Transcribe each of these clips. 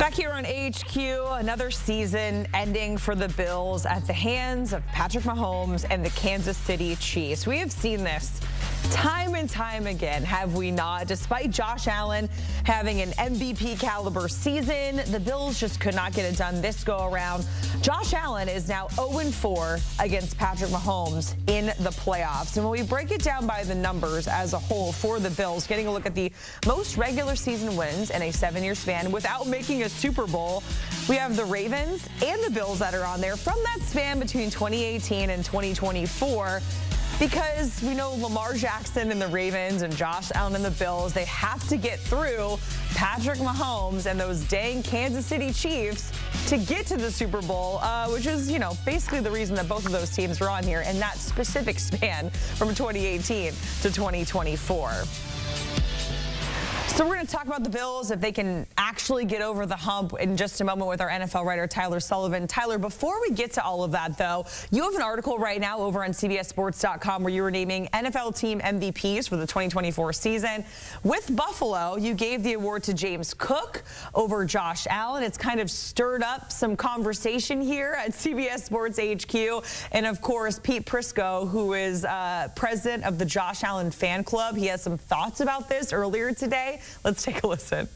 Back here on HQ, another season ending for the Bills at the hands of Patrick Mahomes and the Kansas City Chiefs. We have seen this time and time again, have we not? Despite Josh Allen having an MVP caliber season, the Bills just could not get it done this go around. Josh Allen is now 0-4 against Patrick Mahomes in the playoffs. And when we break it down by the numbers as a whole for the Bills, getting a look at the most regular season wins in a 7-year span without making a Super Bowl, we have the Ravens and the Bills that are on there from that span between 2018 and 2024. Because we know Lamar Jackson and the Ravens and Josh Allen and the Bills, they have to get through Patrick Mahomes and those dang Kansas City Chiefs to get to the Super Bowl, which is, you know, basically the reason that both of those teams were on here in that specific span from 2018 to 2024. So we're going to talk about the Bills, if they can actually get over the hump in just a moment with our NFL writer, Tyler Sullivan. Tyler, before we get to all of that, though, you have an article right now over on CBSSports.com where you were naming NFL team MVPs for the 2024 season. With Buffalo, you gave the award to James Cook over Josh Allen. It's kind of stirred up some conversation here at CBS Sports HQ. And, of course, Pete Prisco, who is president of the Josh Allen fan club, he has some thoughts about this earlier today. Let's take a listen.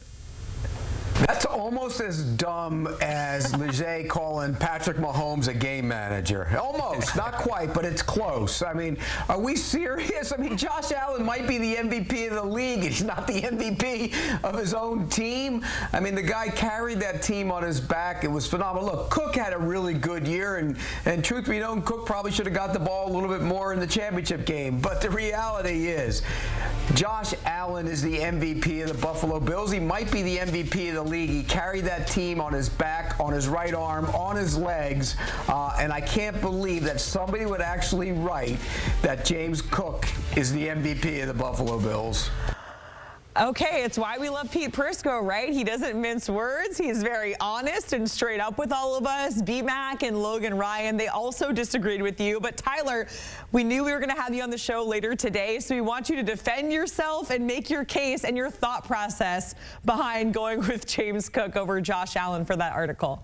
That's almost as dumb as Leger calling Patrick Mahomes a game manager. Almost, not quite, but it's close. I mean, are we serious? I mean, Josh Allen might be the MVP of the league. He's not the MVP of his own team. I mean, the guy carried that team on his back. It was phenomenal. Look, Cook had a really good year, and truth be known, Cook probably should have got the ball a little bit more in the championship game. But the reality is, Josh Allen is the MVP of the Buffalo Bills. He might be the MVP of the league. He carried that team on his back, on his right arm, on his legs, and I can't believe that somebody would actually write that James Cook is the MVP of the Buffalo Bills. Okay, it's why we love Pete Prisco, right? He doesn't mince words. He's very honest and straight up with all of us. B-Mac and Logan Ryan, they also disagreed with you. But Tyler, we knew we were going to have you on the show later today, so we want you to defend yourself and make your case and your thought process behind going with James Cook over Josh Allen for that article.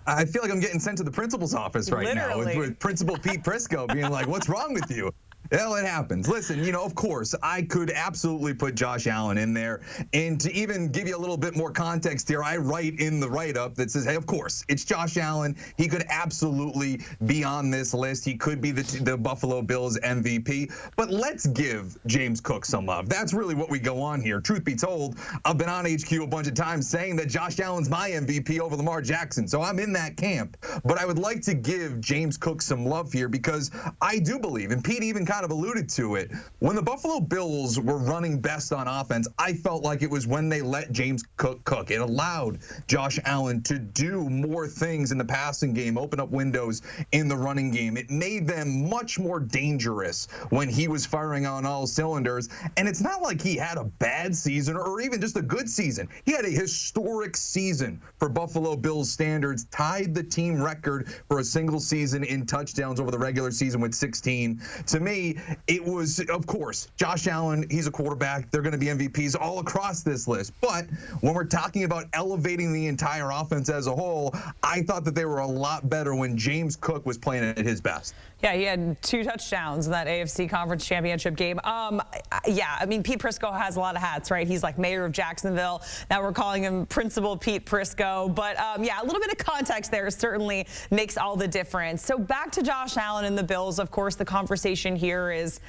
I feel like I'm getting sent to the principal's office right now with Principal Pete Prisco being like, what's wrong with you? Well, it happens. Listen, you know, of course, I could absolutely put Josh Allen in there. And to even give you a little bit more context here, I write in the write-up that says, hey, of course, it's Josh Allen. He could absolutely be on this list. He could be the Buffalo Bills MVP. But let's give James Cook some love. That's really what we go on here. Truth be told, I've been on HQ a bunch of times saying that Josh Allen's my MVP over Lamar Jackson. So I'm in that camp. But I would like to give James Cook some love here because I do believe, and Pete even kind of alluded to it, when the Buffalo Bills were running best on offense, I felt like it was when they let James Cook cook. It allowed Josh Allen to do more things in the passing game, open up windows in the running game. It made them much more dangerous when he was firing on all cylinders. And it's not like he had a bad season or even just a good season. He had a historic season for Buffalo Bills standards, tied the team record for a single season in touchdowns over the regular season with 16. To me, it was, of course, Josh Allen, he's a quarterback. They're going to be MVPs all across this list. But when we're talking about elevating the entire offense as a whole, I thought that they were a lot better when James Cook was playing at his best. Yeah, he had 2 touchdowns in that AFC Conference Championship game. Yeah, I mean, Pete Prisco has a lot of hats, right? He's like mayor of Jacksonville. Now we're calling him Principal Pete Prisco. But, yeah, a little bit of context there certainly makes all the difference. So back to Josh Allen and the Bills. Of course, the conversation here is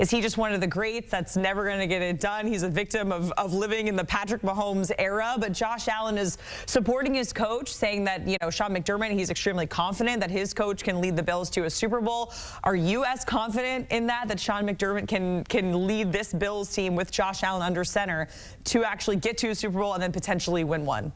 he just one of the greats that's never going to get it done? He's a victim of living in the Patrick Mahomes era. But Josh Allen is supporting his coach, saying that, you know, Sean McDermott, he's extremely confident that his coach can lead the Bills to a Super Bowl. Are you as confident in that Sean McDermott can lead this Bills team with Josh Allen under center to actually get to a Super Bowl and then potentially win one?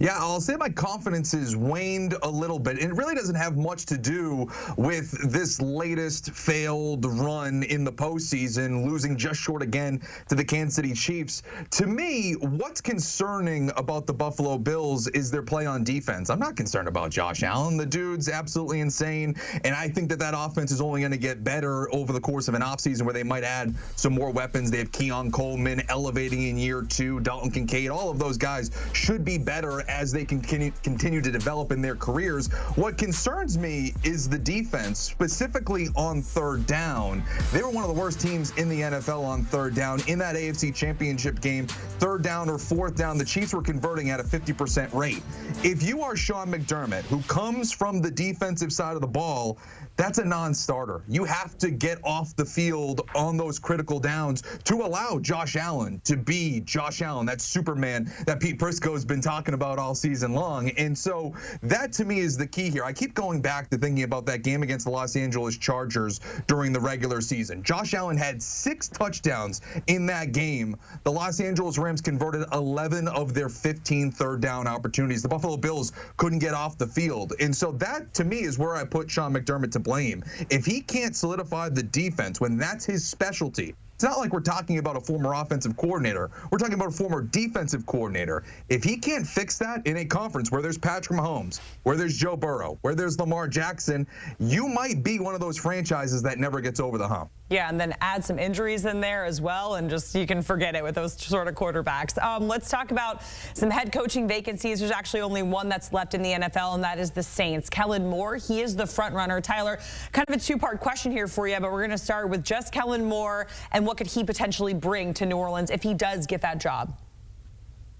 Yeah, I'll say my confidence has waned a little bit. It really doesn't have much to do with this latest failed run in the postseason, losing just short again to the Kansas City Chiefs. To me, what's concerning about the Buffalo Bills is their play on defense. I'm not concerned about Josh Allen. The dude's absolutely insane, and I think that offense is only going to get better over the course of an offseason where they might add some more weapons. They have Keon Coleman elevating in year 2, Dalton Kincaid. All of those guys should be better as they can continue to develop in their careers. What concerns me is the defense, specifically on third down. They were one of the worst teams in the NFL on third down. In that AFC Championship game, third down or fourth down, the Chiefs were converting at a 50% rate. If you are Sean McDermott, who comes from the defensive side of the ball, that's a non-starter. You have to get off the field on those critical downs to allow Josh Allen to be Josh Allen, that Superman that Pete Prisco's been talking about all season long. And so that, to me, is the key here. I keep going back to thinking about that game against the Los Angeles Chargers during the regular season. Josh Allen had 6 touchdowns in that game. The Los Angeles Rams converted 11 of their 15 third down opportunities. The Buffalo Bills couldn't get off the field. And so that, to me, is where I put Sean McDermott to blame. If he can't solidify the defense when that's his specialty, it's not like we're talking about a former offensive coordinator. We're talking about a former defensive coordinator. If he can't fix that in a conference where there's Patrick Mahomes, where there's Joe Burrow, where there's Lamar Jackson, you might be one of those franchises that never gets over the hump. Yeah, and then add some injuries in there as well, and just you can forget it with those sort of quarterbacks. Let's talk about some head coaching vacancies. There's actually only one that's left in the NFL, and that is the Saints. Kellen Moore, he is the front runner. Tyler, kind of a two-part question here for you, but we're going to start with just Kellen Moore and what could he potentially bring to New Orleans if he does get that job?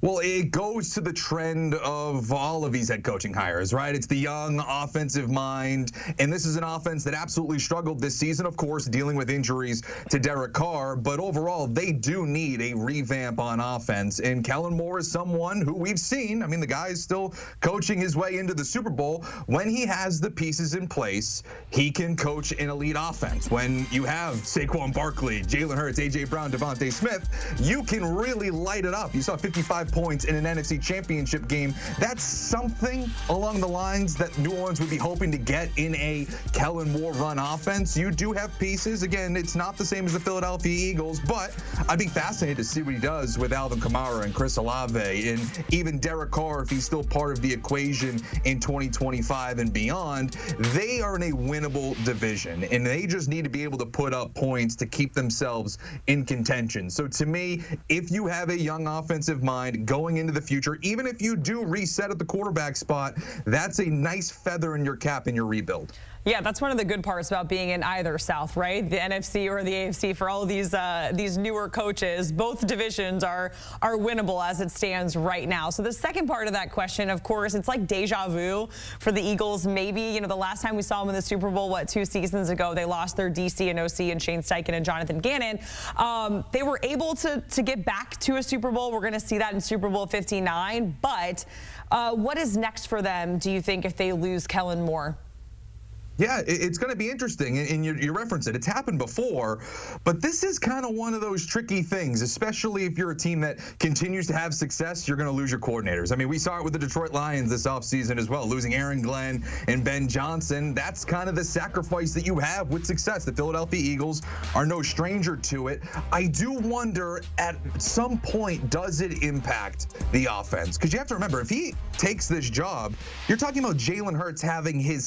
Well, it goes to the trend of all of these head coaching hires, right? It's the young offensive mind, and this is an offense that absolutely struggled this season, of course, dealing with injuries to Derek Carr, but overall, they do need a revamp on offense, and Kellen Moore is someone who we've seen. I mean, the guy is still coaching his way into the Super Bowl. When he has the pieces in place, he can coach an elite offense. When you have Saquon Barkley, Jalen Hurts, A.J. Brown, Devontae Smith, you can really light it up. You saw 55 points in an NFC Championship game. That's something along the lines that New Orleans would be hoping to get in a Kellen Moore run offense. You do have pieces. Again, it's not the same as the Philadelphia Eagles, but I'd be fascinated to see what he does with Alvin Kamara and Chris Olave and even Derek Carr if he's still part of the equation in 2025 and beyond. They are in a winnable division, and they just need to be able to put up points to keep themselves in contention. So to me, if you have a young offensive mind going into the future, even if you do reset at the quarterback spot, that's a nice feather in your cap in your rebuild. Yeah, that's one of the good parts about being in either South, right? The NFC or the AFC. For all of these newer coaches, both divisions are winnable as it stands right now. So the second part of that question, of course, it's like deja vu for the Eagles. Maybe, you know, the last time we saw them in the Super Bowl, 2 seasons ago, they lost their DC and OC and Shane Steichen and Jonathan Gannon. They were able to get back to a Super Bowl. We're going to see that in Super Bowl 59. But what is next for them, do you think, if they lose Kellen Moore? Yeah, it's going to be interesting, and you reference it. It's happened before, but this is kind of one of those tricky things, especially if you're a team that continues to have success, you're going to lose your coordinators. I mean, we saw it with the Detroit Lions this offseason as well, losing Aaron Glenn and Ben Johnson. That's kind of the sacrifice that you have with success. The Philadelphia Eagles are no stranger to it. I do wonder, at some point, does it impact the offense? Because you have to remember, if he takes this job, you're talking about Jalen Hurts having his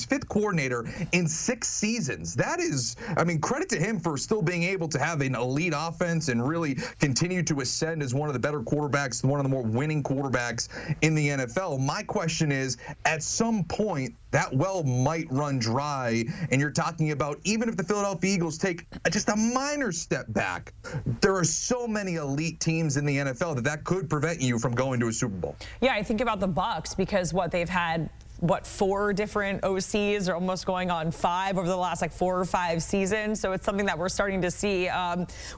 fifth coordinator in 6 seasons. That is, I mean, credit to him for still being able to have an elite offense and really continue to ascend as one of the better quarterbacks, one of the more winning quarterbacks in the NFL. My question is, at some point, that well might run dry, and you're talking about, even if the Philadelphia Eagles take just a minor step back, there are so many elite teams in the NFL that could prevent you from going to a Super Bowl. Yeah, I think about the Bucs, because they've had 4 different OCs, or almost going on 5 over the last 4 or 5 seasons. So it's something that we're starting to see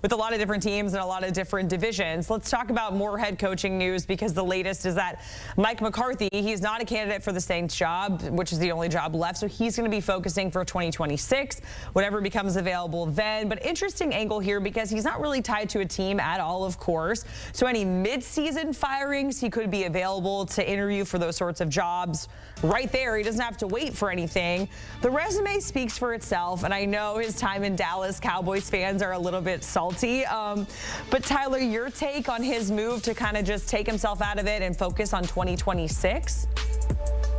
with a lot of different teams and a lot of different divisions. Let's talk about more head coaching news, because the latest is that Mike McCarthy, he's not a candidate for the Saints job, which is the only job left. So he's going to be focusing for 2026, whatever becomes available then. But interesting angle here, because he's not really tied to a team at all, of course. So any mid-season firings, he could be available to interview for those sorts of jobs right there. He doesn't have to wait for anything. The resume speaks for itself, and I know his time in Dallas, Cowboys fans are a little bit salty. But Tyler, your take on his move to kind of just take himself out of it and focus on 2026?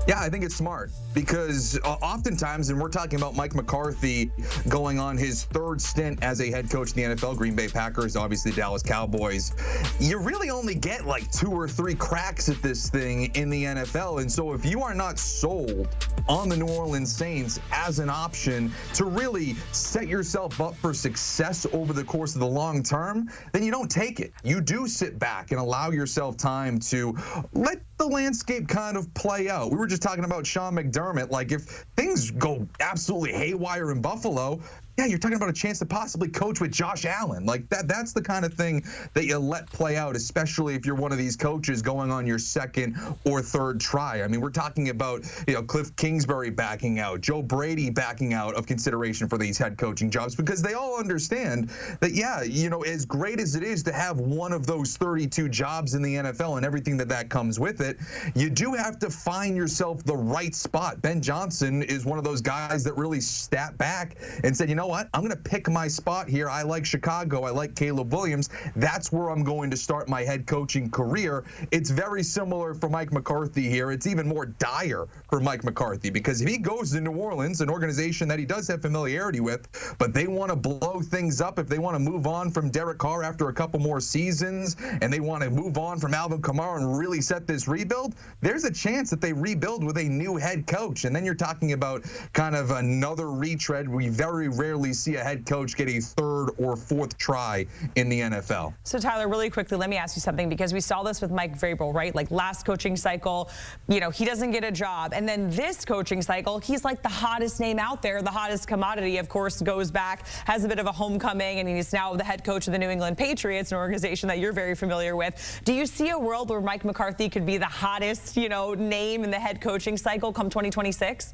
Yeah, I think it's smart because oftentimes, and we're talking about Mike McCarthy going on his third stint as a head coach in the NFL, Green Bay Packers, obviously Dallas Cowboys. You really only get like 2 or 3 cracks at this thing in the NFL. And so if you are not sold on the New Orleans Saints as an option to really set yourself up for success over the course of the long term, then you don't take it. You do sit back and allow yourself time to let the landscape kind of play out. We were just talking about Sean McDermott. Like, if things go absolutely haywire in Buffalo, yeah, you're talking about a chance to possibly coach with Josh Allen. Like, that's the kind of thing that you let play out, especially if you're one of these coaches going on your second or third try. I mean, we're talking about, Cliff Kingsbury backing out, Joe Brady backing out of consideration for these head coaching jobs, because they all understand that, yeah, as great as it is to have one of those 32 jobs in the NFL and everything that comes with it, you do have to find yourself the right spot. Ben Johnson is one of those guys that really sat back and said, you know what? I'm going to pick my spot here. I like Chicago. I like Caleb Williams. That's where I'm going to start my head coaching career. It's very similar for Mike McCarthy here. It's even more dire for Mike McCarthy, because if he goes to New Orleans, an organization that he does have familiarity with, but they want to blow things up, if they want to move on from Derek Carr after a couple more seasons, and they want to move on from Alvin Kamara and really set this rebuild, there's a chance that they rebuild with a new head coach. And then you're talking about kind of another retread. We very rarely see a head coach get a third or fourth try in the NFL. So Tyler, really quickly, let me ask you something, because we saw this with Mike Vrabel, right? Like last coaching cycle, he doesn't get a job. And then this coaching cycle, he's like the hottest name out there, the hottest commodity, of course, goes back, has a bit of a homecoming, and he's now the head coach of the New England Patriots, an organization that you're very familiar with. Do you see a world where Mike McCarthy could be the hottest, name in the head coaching cycle come 2026?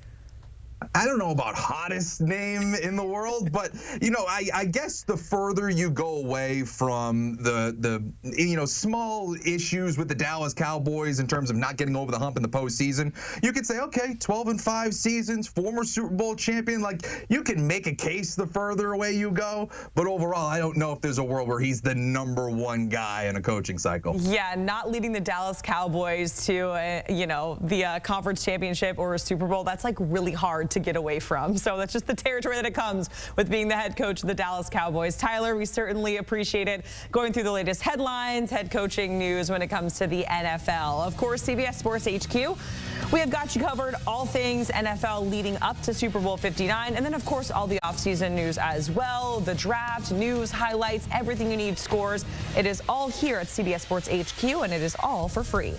I don't know about hottest name in the world, but, I guess the further you go away from the small issues with the Dallas Cowboys in terms of not getting over the hump in the postseason, you could say, okay, 12-5 seasons, former Super Bowl champion. Like, you can make a case the further away you go, but overall, I don't know if there's a world where he's the #1 guy in a coaching cycle. Yeah, not leading the Dallas Cowboys to, the conference championship or a Super Bowl, that's like really hard to get away from. So that's just the territory that it comes with being the head coach of the Dallas Cowboys. Tyler, we certainly appreciate it going through the latest headlines, head coaching news when it comes to the NFL. Of course, CBS Sports HQ, we have got you covered, all things NFL leading up to Super Bowl 59. And then, of course, all the offseason news as well, the draft, news, highlights, everything you need, scores. It is all here at CBS Sports HQ, and it is all for free.